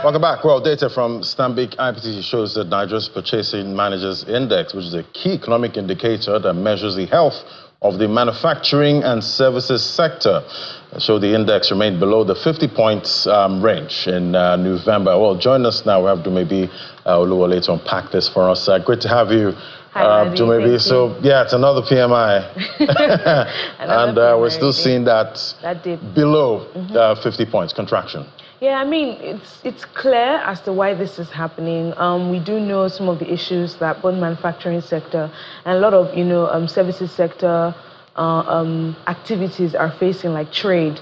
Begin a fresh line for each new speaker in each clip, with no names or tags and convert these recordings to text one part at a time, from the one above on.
Welcome back. Well, data from Stanbic IPTC shows that Nigeria's Purchasing Managers Index, which is a key economic indicator that measures the health of the manufacturing and services sector, so the index remained below the 50 points range in November. Well, join us now. We have Dumebi Oluwole to unpack this for us. Great to have you.
Hi,
Dumebi. So, yeah, it's another PMI. And we're still seeing that
dip
below 50 points, contraction.
Yeah, I mean, it's clear as to why this is happening. We do know some of the issues that both manufacturing sector and a lot of, services sector activities are facing, like trade.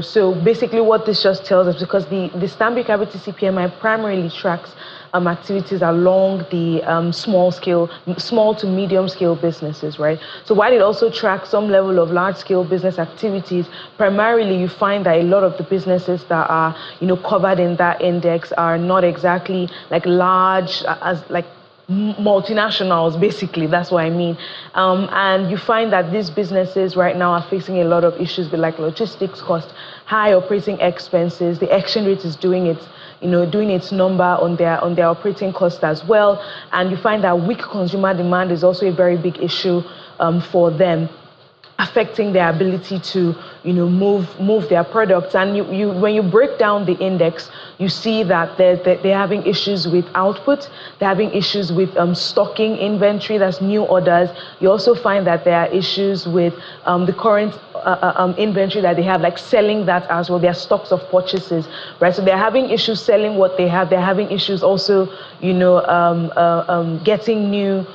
So basically what this just tells us, because the Stanbic IPTC PMI primarily tracks activities along the small to medium scale businesses, right? So while it also tracks some level of large scale business activities, primarily you find that a lot of the businesses that are, covered in that index are not exactly like large as like multinationals, basically. That's what I mean. And you find that these businesses right now are facing a lot of issues with like logistics cost, high operating expenses. The exchange rate is doing its number on their operating cost as well. And you find that weak consumer demand is also a very big issue for them, affecting their ability to move their products. And when you break down the index, you see that they're having issues with output, they're having issues with stocking inventory, that's new orders. You also find that there are issues with the current inventory that they have, like selling that as well, their stocks of purchases, right? So they're having issues selling what they have. They're having issues also, getting new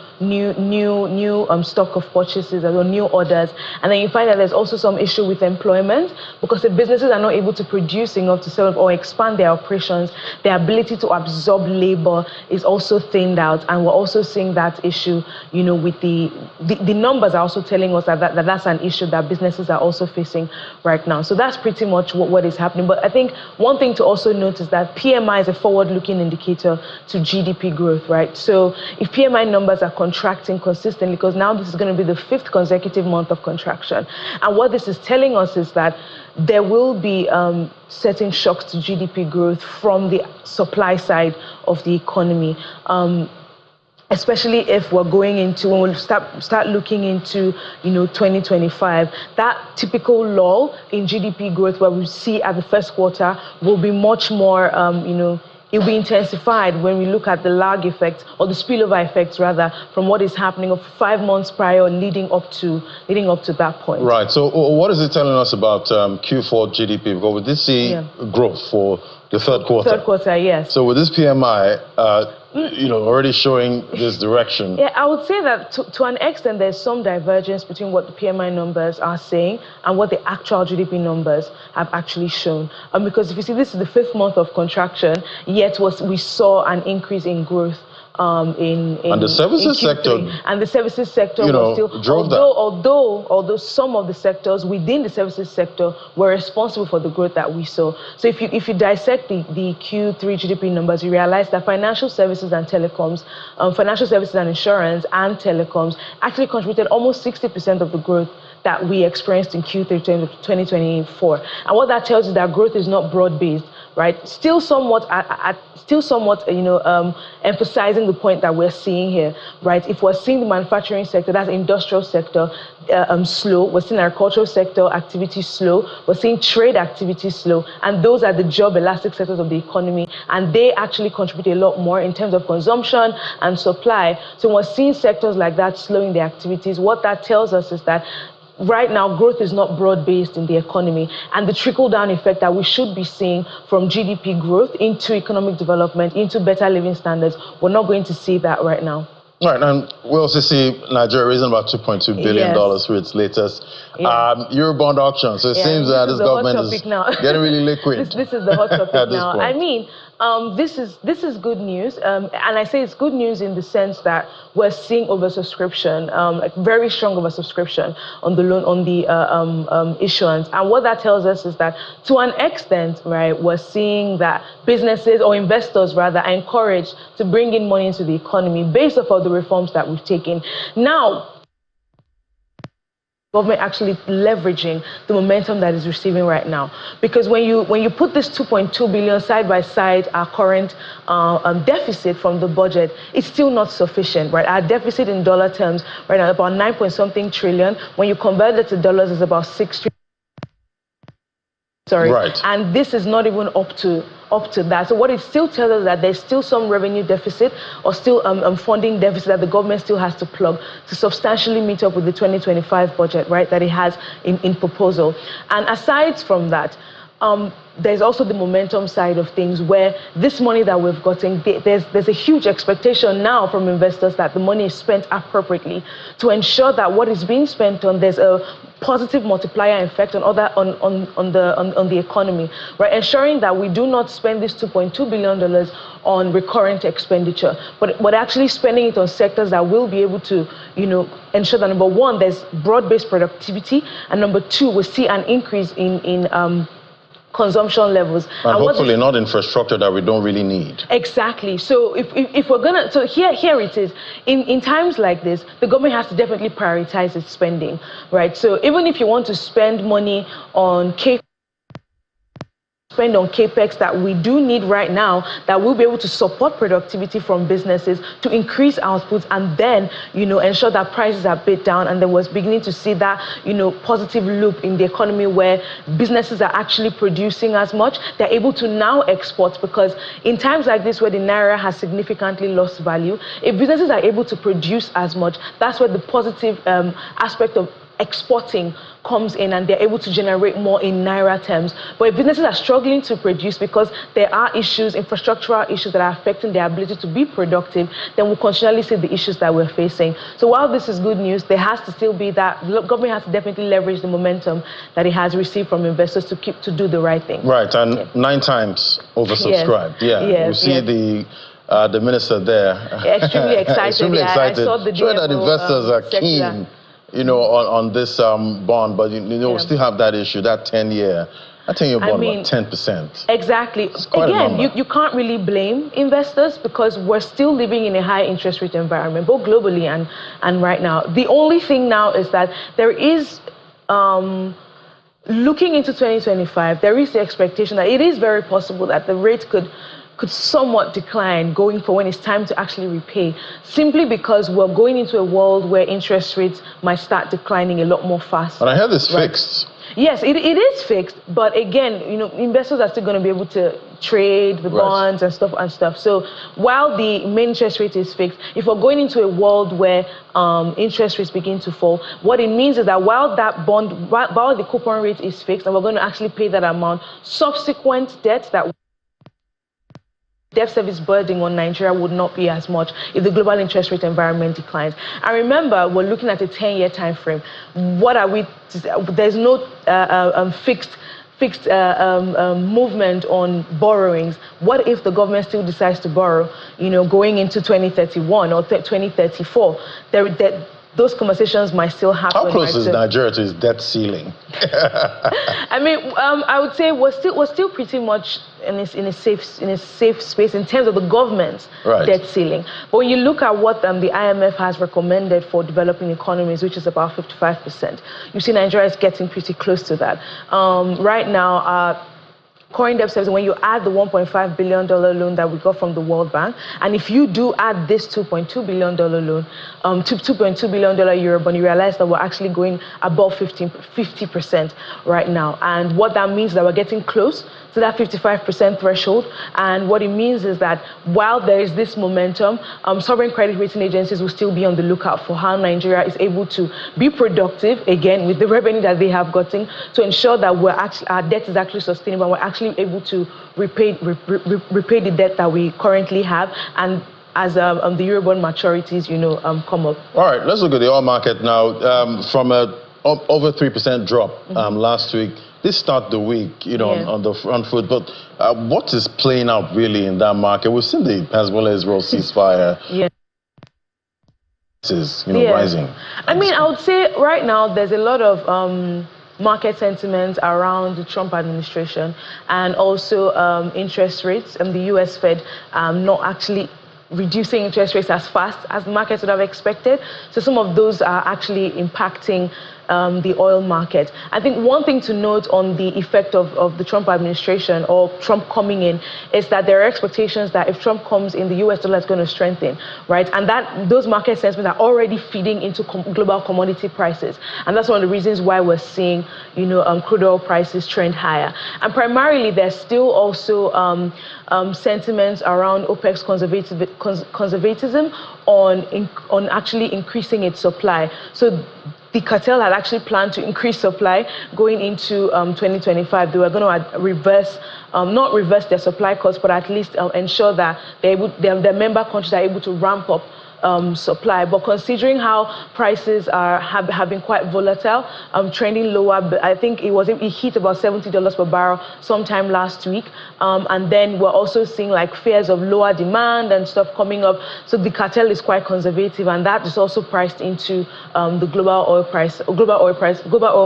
stock of purchases or new orders. And then you find that there's also some issue with employment, because if businesses are not able to produce enough to sell or expand their operations, their ability to absorb labor is also thinned out. And we're also seeing that issue, with the numbers are also telling us that's an issue that businesses are also facing right now. So that's pretty much what is happening. But I think one thing to also note is that PMI is a forward-looking indicator to GDP growth, right? So if PMI numbers are contracting consistently, because now this is going to be the 5th consecutive month of contraction. And what this is telling us is that there will be certain shocks to GDP growth from the supply side of the economy. Especially if we're going into, when we start looking into, 2025, that typical lull in GDP growth where we see at the first quarter will be much more, it will be intensified when we look at the lag effect, or the spillover effects rather, from what is happening of 5 months prior leading up to that point. Right.
So what is it telling us about Q4 GDP? Because we did see growth for the third quarter.
Third quarter, yes.
So with this PMI, already showing this direction.
Yeah, I would say that to an extent, there's some divergence between what the PMI numbers are saying and what the actual GDP numbers have actually shown. Because if you see, this is the 5th month of contraction, yet we saw an increase in growth in
the services sector,
and the services sector was still
drove
although some of the sectors within the services sector were responsible for the growth that we saw. So if you dissect the Q3 GDP numbers, you realize that financial services and telecoms, financial services and insurance and telecoms actually contributed almost 60% of the growth that we experienced in Q3 2024. And what that tells you is that growth is not broad-based, right? Still somewhat emphasizing the point that we're seeing here, right? If we're seeing the manufacturing sector, that's industrial sector, slow. We're seeing agricultural sector activity slow. We're seeing trade activity slow. And those are the job elastic sectors of the economy. And they actually contribute a lot more in terms of consumption and supply. So we're seeing sectors like that slowing their activities. What that tells us is that right now, growth is not broad-based in the economy, and the trickle-down effect that we should be seeing from GDP growth into economic development, into better living standards, we're not going to see that right now.
Right, and we also see Nigeria raising about $2.2 billion for its latest Eurobond auction. So it seems that this government is getting really liquid.
This is the hot topic now. I mean, this is good news, and I say it's good news in the sense that we're seeing oversubscription, like very strong oversubscription on the loan, on the issuance. And what that tells us is that, to an extent, right, we're seeing that businesses or investors rather are encouraged to bring in money into the economy based off of the reforms that we've taken. Now, government actually leveraging the momentum that is receiving right now? Because when you put this 2.2 billion side by side, our current deficit from the budget, it's still not sufficient, right? Our deficit in dollar terms right now about 9 point something trillion. When you convert it to dollars, it's about 6 trillion. Sorry.
Right.
And this is not even up to that. So what it still tells us is that there's still some revenue deficit or still funding deficit that the government still has to plug to substantially meet up with the 2025 budget, right, that it has in proposal. And aside from that, there's also the momentum side of things where this money that we've gotten, there's a huge expectation now from investors that the money is spent appropriately to ensure that what is being spent on, there's a positive multiplier effect on the economy, right? Ensuring that we do not spend this $2.2 billion on recurrent expenditure, but actually spending it on sectors that will be able to, ensure that number one, there's broad-based productivity, and number two, we see an increase in consumption levels.
And hopefully not infrastructure that we don't really need.
Exactly. So if we're gonna, so here it is. In times like this, the government has to definitely prioritize its spending, right? So even if you want to spend money on capex that we do need right now, that will be able to support productivity from businesses to increase outputs, and then ensure that prices are bid down, and there was beginning to see that positive loop in the economy where businesses are actually producing as much, they're able to now export, because in times like this where the naira has significantly lost value, if businesses are able to produce as much, that's where the positive aspect of exporting comes in, and they're able to generate more in naira terms. But if businesses are struggling to produce because there are issues, infrastructural issues that are affecting their ability to be productive, then we'll continually see the issues that we're facing. So while this is good news, there has to still be that government has to definitely leverage the momentum that it has received from investors to do the right thing.
Right, and 9 times oversubscribed.
Yes.
Yeah, you see the minister there.
Extremely excited.
Extremely excited.
I saw the
sure that investors are keen. On this bond, but we still have that issue, that 10-year. I think you're bond about 10%.
Exactly. Again, you can't really blame investors because we're still living in a high interest rate environment, both globally and right now. The only thing now is that there is, looking into 2025, there is the expectation that it is very possible that the rate could somewhat decline going for when it's time to actually repay, simply because we're going into a world where interest rates might start declining a lot more fast.
And I heard it's fixed.
Yes, it is fixed, but again, investors are still going to be able to trade the bonds and stuff. So while the main interest rate is fixed, if we're going into a world where interest rates begin to fall, what it means is that while the coupon rate is fixed, and we're going to actually pay that amount, subsequent debts that debt service burden on Nigeria would not be as much if the global interest rate environment declines. And remember, we're looking at a 10-year time frame. What are we? There's no fixed movement on borrowings. What if the government still decides to borrow, going into 2031 or 2034? Those conversations might still happen.
How close is Nigeria to its debt ceiling?
I mean, I would say we're still pretty much in a safe space in terms of the government's debt ceiling. But when you look at what the IMF has recommended for developing economies, which is about 55%, you see Nigeria is getting pretty close to that. Right now, current debt service, when you add the $1.5 billion loan that we got from the World Bank, and if you do add this $2.2 billion loan, $2.2 billion Eurobond, you realize that we're actually going above 50% right now. And what that means is that we're getting close to that 55% threshold. And what it means is that while there is this momentum, sovereign credit rating agencies will still be on the lookout for how Nigeria is able to be productive, again, with the revenue that they have gotten, to ensure that our debt is actually sustainable, and we're actually able to repay the debt that we currently have, and as the Eurobond maturities, come up.
All right, let's look at the oil market now. From a over 3% drop last week, this start the week, on the front foot. But what is playing out really in that market? We've seen the Hezbollah-Israel ceasefire. Rising.
I mean, I would say right now there's a lot of market sentiment around the Trump administration, and also interest rates, and the US Fed not actually reducing interest rates as fast as the markets would have expected. So some of those are actually impacting the oil market. I think one thing to note on the effect of the Trump administration or Trump coming in is that there are expectations that if Trump comes in, the US dollar is going to strengthen, right? And that those market sentiments are already feeding into global commodity prices. And that's one of the reasons why we're seeing, crude oil prices trend higher. And primarily, there's still also sentiments around OPEC's conservatism on actually increasing its supply. So the cartel had actually planned to increase supply going into 2025. They were going to not reverse their supply costs, but at least ensure that their member countries are able to ramp up supply. But considering how prices have been quite volatile, trending lower, but I think it hit about $70 per barrel sometime last week. And then we're also seeing like fears of lower demand and stuff coming up. So the cartel is quite conservative, and that is also priced into the global oil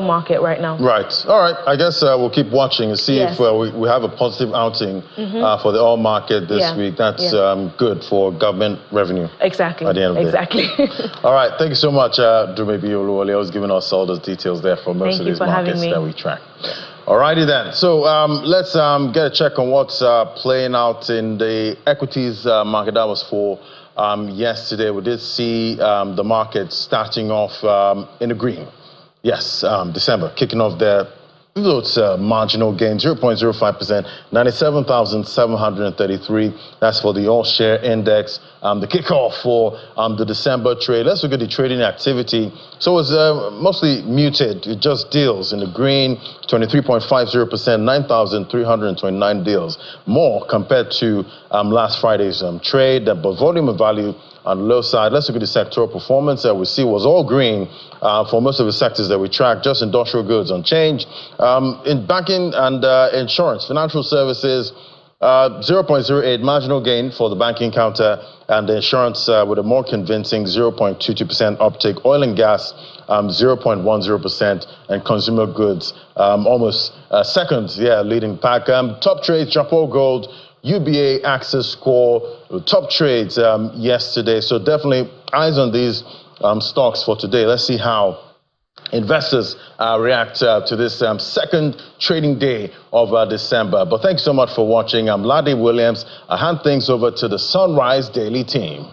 market right now.
Right. All right. I guess we'll keep watching and see if we have a positive outing for the oil market this week. That's good for government revenue.
Exactly.
At the end of
exactly.
the day. All right. Thank you so much, Dumebi Oluwole. I was giving us all those details there for most of these markets that we track. All righty then. So let's get a check on what's playing out in the equities market. That was for yesterday. We did see the market starting off in the green. Yes, December kicking off there. It's a marginal gain, 0.05%, 97,733. That's for the all-share index. The kickoff for the December trade. Let's look at the trading activity. So it's mostly muted. It just deals in the green, 23.50%, 9,329 deals. More compared to last Friday's trade, but volume and value on the low side. Let's look at the sectoral performance that we see was all green for most of the sectors that we track, just industrial goods unchanged. In banking and insurance, financial services, 0.08 marginal gain for the banking counter, and the insurance with a more convincing 0.22% uptake. Oil and gas, 0.10%, and consumer goods, almost second, leading pack. Top trades, Japan Gold, UBA, Access Score, top trades yesterday. So definitely eyes on these stocks for today. Let's see how investors react to this second trading day of December. But thanks so much for watching. I'm Lade Williams. I hand things over to the Sunrise Daily team.